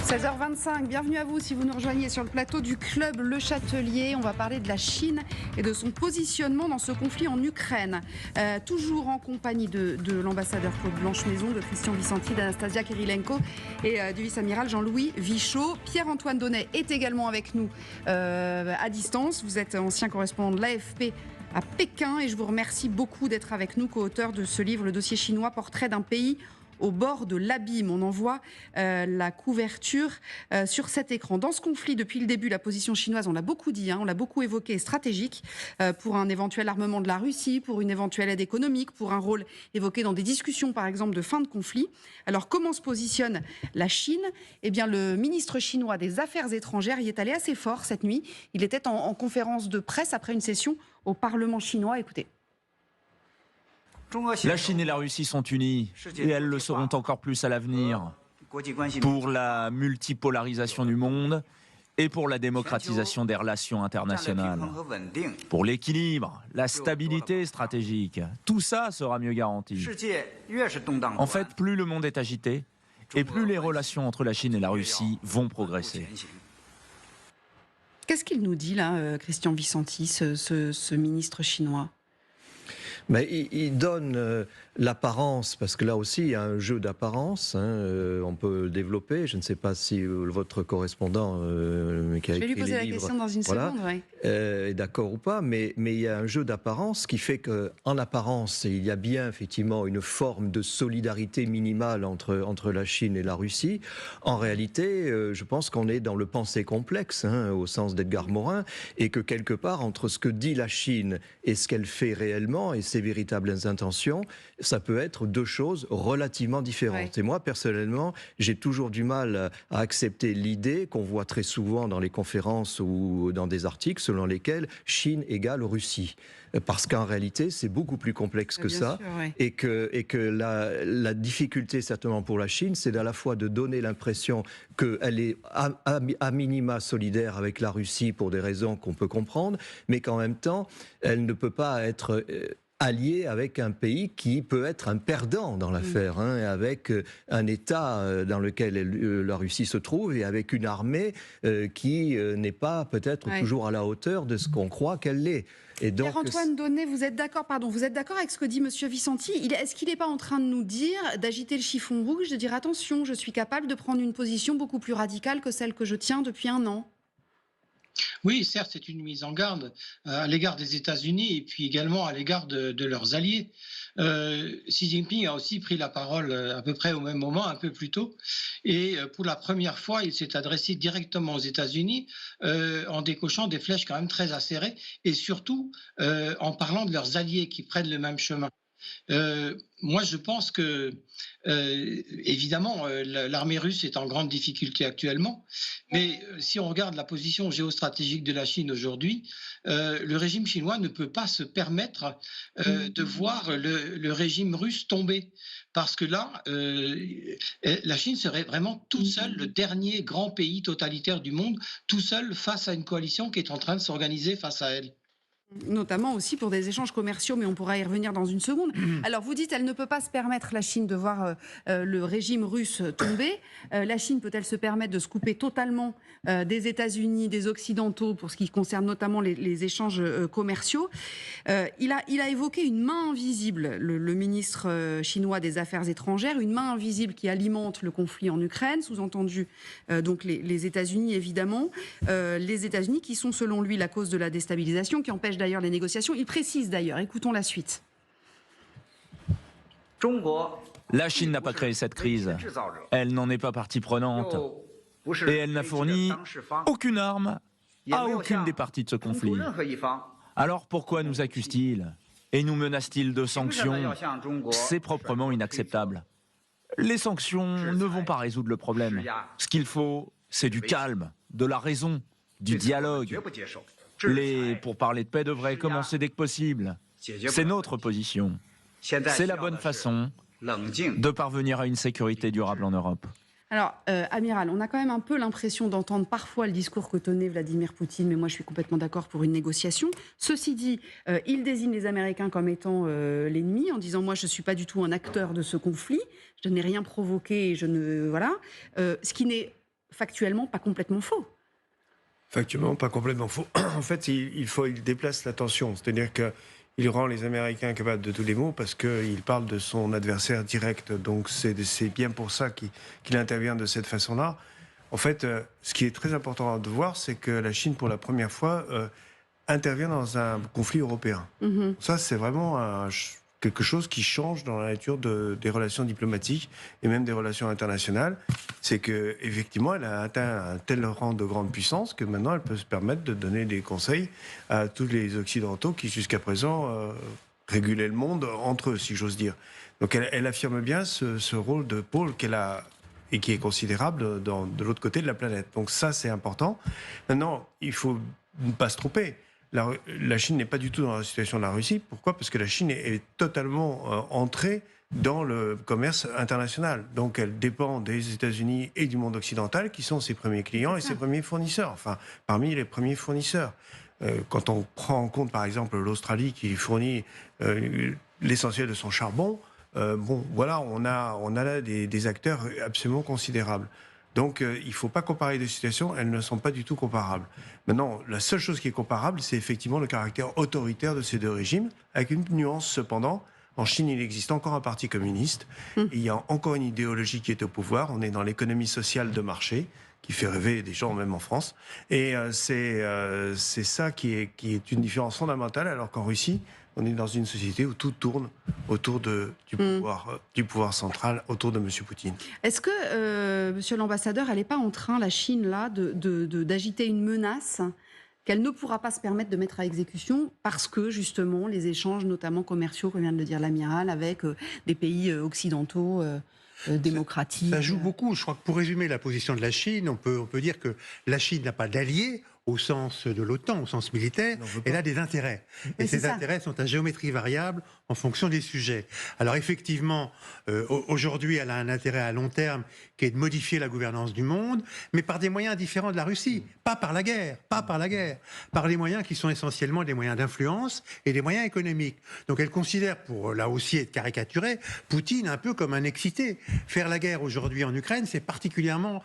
16h25, bienvenue à vous si vous nous rejoignez sur le plateau du Club Le Châtelier. On va parler de la Chine et de son positionnement dans ce conflit en Ukraine. Toujours en compagnie de l'ambassadeur Claude Blanche-Maison, de Christian Vicenti, d'Anastasia Kirilenko et du vice-amiral Jean-Louis Vichot. Pierre-Antoine Donnet est également avec nous à distance. Vous êtes ancien correspondant de l'AFP à Pékin et je vous remercie beaucoup d'être avec nous, co-auteur de ce livre, Le dossier chinois, portrait d'un pays au bord de l'abîme. On en voit la couverture sur cet écran. Dans ce conflit, depuis le début, la position chinoise, on l'a beaucoup dit, on l'a beaucoup évoqué, est stratégique pour un éventuel armement de la Russie, pour une éventuelle aide économique, pour un rôle évoqué dans des discussions, par exemple, de fin de conflit. Alors, comment se positionne la Chine ? Eh bien, le ministre chinois des Affaires étrangères y est allé assez fort cette nuit. Il était en conférence de presse après une session au Parlement chinois. Écoutez. La Chine et la Russie sont unies et elles le seront encore plus à l'avenir pour la multipolarisation du monde et pour la démocratisation des relations internationales. Pour l'équilibre, la stabilité stratégique, tout ça sera mieux garanti. En fait, plus le monde est agité et plus les relations entre la Chine et la Russie vont progresser. Qu'est-ce qu'il nous dit là, Christian Vicenti, ce ministre chinois ? Mais il donne l'apparence, parce que là aussi il y a un jeu d'apparence, on peut le développer. Je ne sais pas si votre correspondant qui a écrit les livres... Je vais lui poser la question dans une seconde, oui. Est d'accord ou pas, mais il y a un jeu d'apparence qui fait qu'en apparence, il y a bien effectivement une forme de solidarité minimale entre la Chine et la Russie. En réalité, je pense qu'on est dans le pensée complexe, au sens d'Edgar Morin, et que quelque part, entre ce que dit la Chine et ce qu'elle fait réellement, et ses véritables intentions, ça peut être deux choses relativement différentes. Ouais. Et moi, personnellement, j'ai toujours du mal à accepter l'idée qu'on voit très souvent dans les conférences ou dans des articles selon lesquels Chine égale Russie. Parce qu'en réalité, c'est beaucoup plus complexe que ça. Sûr, ouais. Et que la difficulté, certainement pour la Chine, c'est à la fois de donner l'impression qu'elle est à minima solidaire avec la Russie pour des raisons qu'on peut comprendre, mais qu'en même temps, elle ne peut pas être... allié avec un pays qui peut être un perdant dans l'affaire, avec un État dans lequel la Russie se trouve et avec une armée qui n'est pas peut-être toujours à la hauteur de ce qu'on croit qu'elle l'est. Pierre-Antoine Donnet, vous êtes d'accord avec ce que dit Monsieur Vicenti ? Est-ce qu'il n'est pas en train de nous dire, d'agiter le chiffon rouge, de dire attention, je suis capable de prendre une position beaucoup plus radicale que celle que je tiens depuis un an ? Oui, certes, c'est une mise en garde à l'égard des États-Unis et puis également à l'égard de leurs alliés. Xi Jinping a aussi pris la parole à peu près au même moment, un peu plus tôt, et pour la première fois, il s'est adressé directement aux États-Unis en décochant des flèches quand même très acérées et surtout en parlant de leurs alliés qui prennent le même chemin. Moi, je pense que, évidemment, l'armée russe est en grande difficulté actuellement, mais si on regarde la position géostratégique de la Chine aujourd'hui, le régime chinois ne peut pas se permettre de voir le régime russe tomber. Parce que là, la Chine serait vraiment toute seule, le dernier grand pays totalitaire du monde, tout seul face à une coalition qui est en train de s'organiser face à elle. Notamment aussi pour des échanges commerciaux, mais on pourra y revenir dans une seconde. Alors vous dites, elle ne peut pas se permettre, la Chine, de voir le régime russe tomber. La Chine peut-elle se permettre de se couper totalement des États-Unis, des Occidentaux, pour ce qui concerne notamment les échanges commerciaux ? Il a évoqué une main invisible, le ministre chinois des Affaires étrangères, une main invisible qui alimente le conflit en Ukraine, sous-entendu donc les États-Unis évidemment. Les États-Unis qui sont selon lui la cause de la déstabilisation, qui empêche d'ailleurs les négociations. Il précise d'ailleurs, écoutons la suite. La Chine n'a pas créé cette crise. Elle n'en est pas partie prenante. Et elle n'a fourni aucune arme à aucune des parties de ce conflit. Alors pourquoi nous accuse-t-il et nous menace-t-il de sanctions ? C'est proprement inacceptable. Les sanctions ne vont pas résoudre le problème. Ce qu'il faut, c'est du calme, de la raison, du dialogue. Les pourparlers de paix devraient commencer dès que possible. C'est notre position. C'est la bonne façon de parvenir à une sécurité durable en Europe. Alors, Amiral, on a quand même un peu l'impression d'entendre parfois le discours que tenait Vladimir Poutine, mais moi je suis complètement d'accord pour une négociation. Ceci dit, il désigne les Américains comme étant l'ennemi, en disant « moi je ne suis pas du tout un acteur de ce conflit, je n'ai rien provoqué, je ne... » voilà. Ce qui n'est factuellement pas complètement faux. Factuellement, pas complètement faux. En fait, il déplace l'attention. C'est-à-dire qu'il rend les Américains capables de tous les mots parce qu'il parle de son adversaire direct. Donc, c'est bien pour ça qu'il intervient de cette façon-là. En fait, ce qui est très important de voir, c'est que la Chine, pour la première fois, intervient dans un conflit européen. Ça, c'est vraiment quelque chose qui change dans la nature des relations diplomatiques et même des relations internationales. C'est qu'effectivement, elle a atteint un tel rang de grande puissance que maintenant, elle peut se permettre de donner des conseils à tous les Occidentaux qui, jusqu'à présent, régulaient le monde entre eux, si j'ose dire. Donc, elle affirme bien ce rôle de pôle qu'elle a et qui est considérable de l'autre côté de la planète. Donc ça, c'est important. Maintenant, il faut ne pas se tromper. La Chine n'est pas du tout dans la situation de la Russie. Pourquoi ? Parce que la Chine est totalement entrée dans le commerce international. Donc elle dépend des États-Unis et du monde occidental, qui sont ses premiers clients et ses premiers fournisseurs. Enfin, parmi les premiers fournisseurs. Quand on prend en compte, par exemple, l'Australie qui fournit l'essentiel de son charbon, voilà, on a là des acteurs absolument considérables. Donc, il ne faut pas comparer les situations, elles ne sont pas du tout comparables. Maintenant, la seule chose qui est comparable, c'est effectivement le caractère autoritaire de ces deux régimes, avec une nuance cependant. En Chine, il existe encore un parti communiste, et il y a encore une idéologie qui est au pouvoir. On est dans l'économie sociale de marché, qui fait rêver des gens, même en France. Et c'est ça qui est une différence fondamentale, alors qu'en Russie, on est dans une société où tout tourne autour du pouvoir central, autour de M. Poutine. Est-ce que, monsieur l'ambassadeur, elle n'est pas en train, la Chine, là, d'agiter une menace qu'elle ne pourra pas se permettre de mettre à exécution parce que, justement, les échanges, notamment commerciaux, comme vient de le dire l'amiral, avec des pays occidentaux démocratiques. Ça joue beaucoup. Je crois que pour résumer la position de la Chine, on peut dire que la Chine n'a pas d'alliés au sens de l'OTAN, au sens militaire, elle a des intérêts. Et ces intérêts sont à géométrie variable en fonction des sujets. Alors effectivement, aujourd'hui, elle a un intérêt à long terme qui est de modifier la gouvernance du monde, mais par des moyens différents de la Russie. Pas par la guerre, par les moyens qui sont essentiellement des moyens d'influence et des moyens économiques. Donc elle considère, pour là aussi être caricaturé, Poutine un peu comme un excité. Faire la guerre aujourd'hui en Ukraine, c'est particulièrement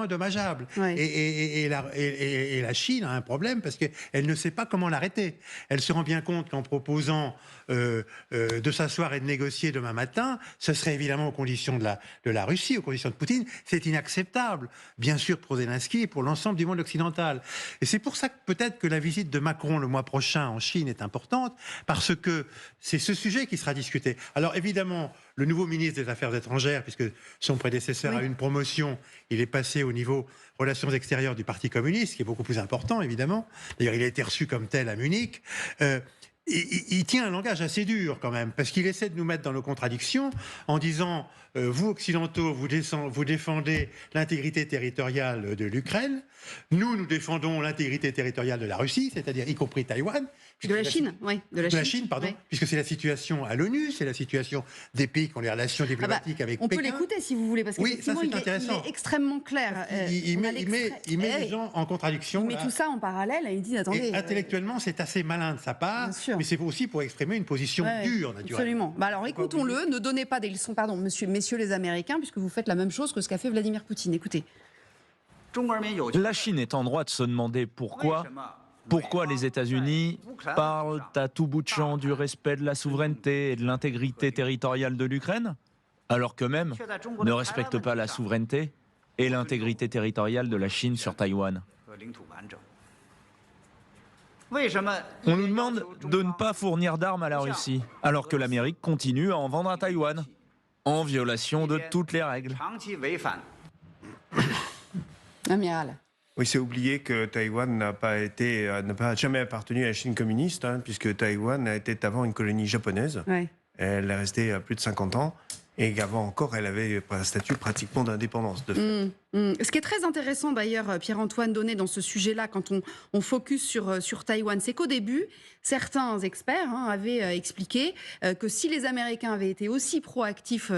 dommageable. Ouais. Et la Chine a un problème parce qu'elle ne sait pas comment l'arrêter. Elle se rend bien compte qu'en proposant de s'asseoir et de négocier demain matin, ce serait évidemment aux conditions de la Russie, aux conditions de Poutine. C'est inacceptable, bien sûr, pour Zelensky et pour l'ensemble du monde occidental. Et c'est pour ça que peut-être que la visite de Macron le mois prochain en Chine est importante, parce que c'est ce sujet qui sera discuté. Alors évidemment, le nouveau ministre des Affaires étrangères, puisque son prédécesseur a eu une promotion, il est passé au niveau relations extérieures du Parti communiste, qui est beaucoup plus important, évidemment. D'ailleurs, il a été reçu comme tel à Munich. Il tient un langage assez dur, quand même, parce qu'il essaie de nous mettre dans nos contradictions en disant vous, Occidentaux, vous défendez l'intégrité territoriale de l'Ukraine. Nous défendons l'intégrité territoriale de la Russie, c'est-à-dire y compris Taïwan. De la Chine, oui. De la Chine, pardon. Oui. Puisque c'est la situation à l'ONU, c'est la situation des pays qui ont les relations diplomatiques avec Pékin. On peut l'écouter si vous voulez, parce que oui, ça c'est intéressant. Il est extrêmement clair. Il met les gens en contradiction. Il met tout ça en parallèle et il dit, attendez... Et intellectuellement, c'est assez malin de sa part, mais c'est aussi pour exprimer une position dure, naturellement. Absolument. Alors écoutons-le, ne donnez pas des leçons, pardon, messieurs les Américains, puisque vous faites la même chose que ce qu'a fait Vladimir Poutine. Écoutez. La Chine est en droit de se demander pourquoi les États-Unis parlent à tout bout de champ du respect de la souveraineté et de l'intégrité territoriale de l'Ukraine, alors qu'eux-mêmes ne respectent pas la souveraineté et l'intégrité territoriale de la Chine sur Taïwan. On nous demande de ne pas fournir d'armes à la Russie, alors que l'Amérique continue à en vendre à Taïwan, en violation de toutes les règles. Amiral. Oui, c'est oublier que Taïwan n'a jamais appartenu à la Chine communiste, puisque Taïwan était avant une colonie japonaise. Ouais. Elle est restée plus de 50 ans. Et qu'avant encore, elle avait un statut pratiquement d'indépendance. Ce qui est très intéressant d'ailleurs, Pierre-Antoine Donnet, dans ce sujet-là, quand on focus sur Taïwan, c'est qu'au début, certains experts avaient expliqué que si les Américains avaient été aussi proactifs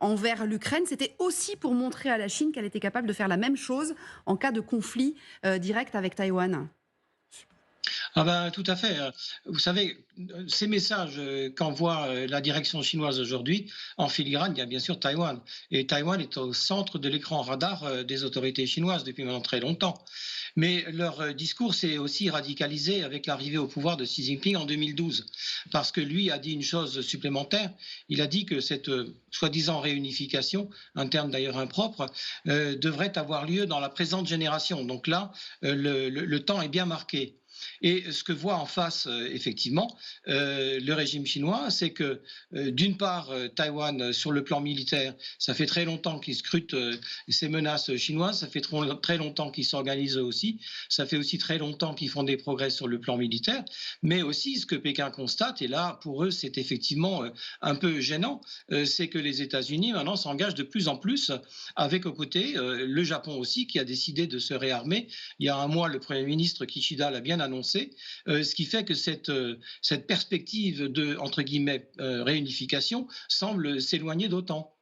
envers l'Ukraine, c'était aussi pour montrer à la Chine qu'elle était capable de faire la même chose en cas de conflit direct avec Taïwan. Ah ben, tout à fait. Vous savez, ces messages qu'envoie la direction chinoise aujourd'hui, en filigrane, il y a bien sûr Taïwan. Et Taïwan est au centre de l'écran radar des autorités chinoises depuis maintenant très longtemps. Mais leur discours s'est aussi radicalisé avec l'arrivée au pouvoir de Xi Jinping en 2012. Parce que lui a dit une chose supplémentaire. Il a dit que cette soi-disant réunification, un terme d'ailleurs impropre, devrait avoir lieu dans la présente génération. Donc là, le temps est bien marqué. Et ce que voit en face, effectivement, le régime chinois, c'est que, d'une part, Taïwan, sur le plan militaire, ça fait très longtemps qu'ils scrutent ces menaces chinoises, ça fait très longtemps qu'ils s'organisent aussi, ça fait aussi très longtemps qu'ils font des progrès sur le plan militaire, mais aussi ce que Pékin constate, et là, pour eux, c'est effectivement un peu gênant, c'est que les États-Unis, maintenant, s'engagent de plus en plus avec aux côtés le Japon aussi, qui a décidé de se réarmer. Il y a un mois, le Premier ministre Kishida l'a bien annoncé, ce qui fait que cette perspective de, entre guillemets, réunification semble s'éloigner d'autant.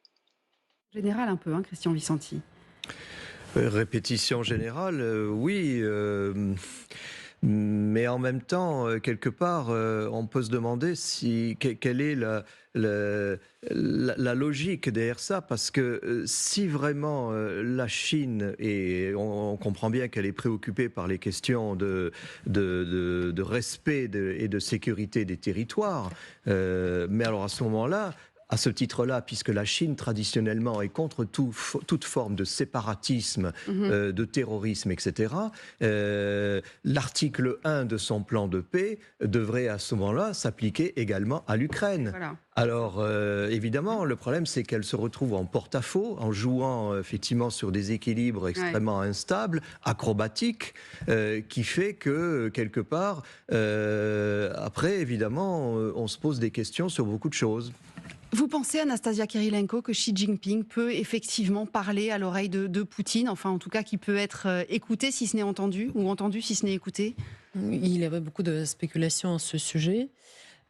Général un peu, hein, Christian Vicenti. Répétition générale, oui. Mais en même temps, quelque part, on peut se demander quelle est la logique derrière ça, parce que si vraiment la Chine, et on comprend bien qu'elle est préoccupée par les questions de respect et de sécurité des territoires, mais alors à ce moment-là, à ce titre-là, puisque la Chine traditionnellement est contre toute forme de séparatisme, de terrorisme, etc., l'article 1 de son plan de paix devrait à ce moment-là s'appliquer également à l'Ukraine. Voilà. Alors, évidemment, le problème, c'est qu'elle se retrouve en porte-à-faux, en jouant effectivement sur des équilibres extrêmement instables, acrobatiques, qui fait que, quelque part, après, évidemment, on se pose des questions sur beaucoup de choses. Vous pensez, Anastasia Kirilenko, que Xi Jinping peut effectivement parler à l'oreille de Poutine, enfin en tout cas qu'il peut être écouté si ce n'est entendu, ou entendu si ce n'est écouté? Il y avait beaucoup de spéculations à ce sujet.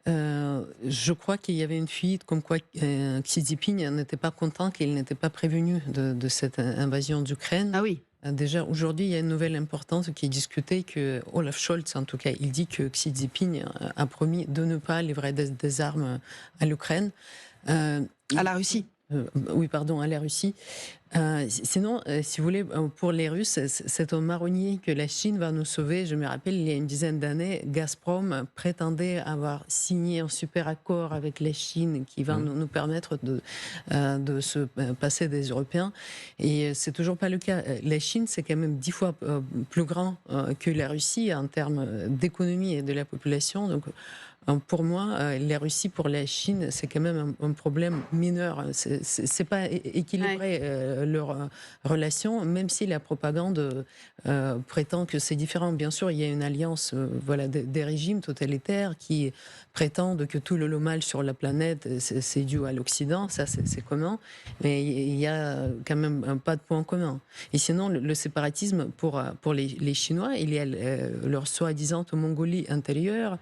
Je crois qu'il y avait une fuite comme quoi Xi Jinping n'était pas content, qu'il n'était pas prévenu de cette invasion d'Ukraine. Ah oui. Déjà, aujourd'hui, il y a une nouvelle importante qui est discutée, que Olaf Scholz, en tout cas, il dit que Xi Jinping a promis de ne pas livrer des armes à l'Ukraine. À la Russie. Oui, pardon, à la Russie. Sinon, si vous voulez, pour les Russes, c'est au marronnier que la Chine va nous sauver. Je me rappelle, il y a une dizaine d'années, Gazprom prétendait avoir signé un super accord avec la Chine qui va nous permettre de se passer des Européens. Et c'est toujours pas le cas. La Chine, c'est quand même 10 fois plus grand que la Russie en termes d'économie et de la population. Donc, pour moi, la Russie pour la Chine, c'est quand même un problème mineur. C'est pas équilibré leur relation, même si la propagande prétend que c'est différent. Bien sûr, il y a une alliance des régimes totalitaires qui prétendent que tout le mal sur la planète, c'est dû à l'Occident, ça c'est commun, mais il y a quand même pas de point commun. Et sinon, le séparatisme pour les Chinois, il y a leur soi-disant Mongolie intérieure,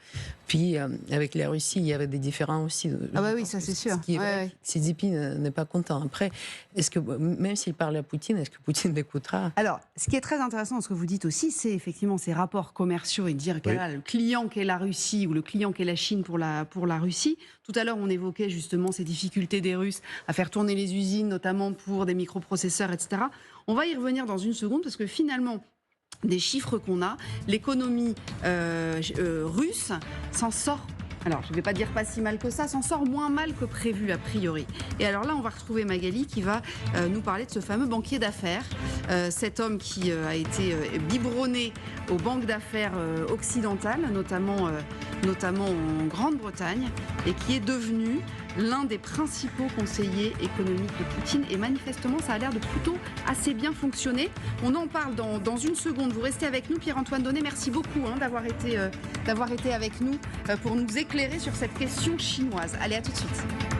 puis avec la Russie, il y avait des différends aussi. Ah bah oui, ça c'est sûr. Xi Jinping n'est pas content. Après, est-ce que même s'il parle à Poutine, est-ce que Poutine l'écoutera? Alors, ce qui est très intéressant dans ce que vous dites aussi, c'est effectivement ces rapports commerciaux et dire quel est le client qu'est la Russie ou le client qu'est la Chine pour la Russie. Tout à l'heure, on évoquait justement ces difficultés des Russes à faire tourner les usines, notamment pour des microprocesseurs, etc. On va y revenir dans une seconde parce que finalement, des chiffres qu'on a, l'économie russe s'en sort. Alors, je ne vais pas dire pas si mal que ça, s'en sort moins mal que prévu a priori. Et alors là, on va retrouver Magali qui va nous parler de ce fameux banquier d'affaires, cet homme qui a été biberonné aux banques d'affaires occidentales, notamment en Grande-Bretagne, et qui est devenu l'un des principaux conseillers économiques de Poutine. Et manifestement, ça a l'air de plutôt assez bien fonctionner. On en parle dans une seconde. Vous restez avec nous, Pierre-Antoine Donnet. Merci beaucoup d'avoir été avec nous pour nous éclairer sur cette question chinoise. Allez, à tout de suite.